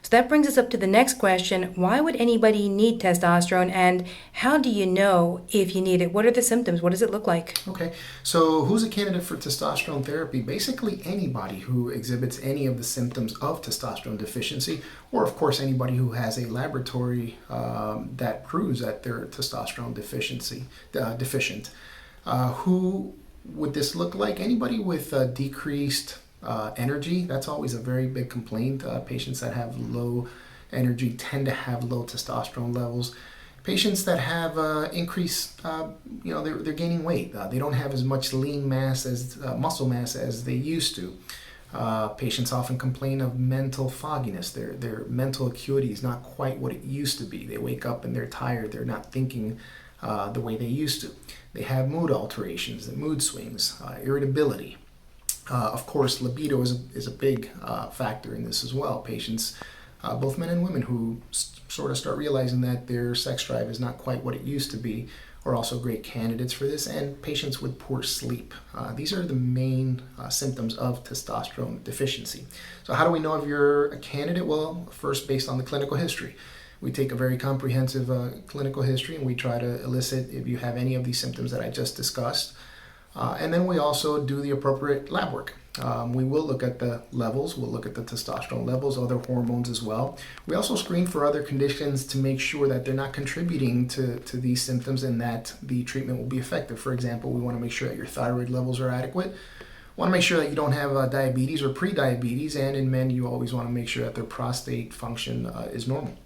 So that brings us up to the next question. Why would anybody need testosterone, and how do you know if you need it? What are the symptoms? What does it look like? Okay, so who's a candidate for testosterone therapy? Basically anybody who exhibits any of the symptoms of testosterone deficiency, or of course anybody who has a laboratory that proves that they're testosterone deficient. Who would this look like? Anybody with decreased energy. That's always a very big complaint. Patients that have low energy tend to have low testosterone levels. Patients that have increased, they're gaining weight. They don't have as much lean mass as muscle mass as they used to. Patients often complain of mental fogginess. Their mental acuity is not quite what it used to be. They wake up and they're tired. They're not thinking the way they used to. They have mood alterations, the mood swings, irritability. Of course, libido is a big factor in this as well. Patients, both men and women, who sort of start realizing that their sex drive is not quite what it used to be, are also great candidates for this, and patients with poor sleep. These are the main symptoms of testosterone deficiency. So how do we know if you're a candidate? Well, first, based on the clinical history. We take a very comprehensive clinical history and we try to elicit if you have any of these symptoms that I just discussed. And then we also do the appropriate lab work. We will look at the levels, we'll look at the testosterone levels, other hormones as well. We also screen for other conditions to make sure that they're not contributing to these symptoms and that the treatment will be effective. For example, we want to make sure that your thyroid levels are adequate. We want to make sure that you don't have diabetes or pre-diabetes, and in men you always want to make sure that their prostate function is normal.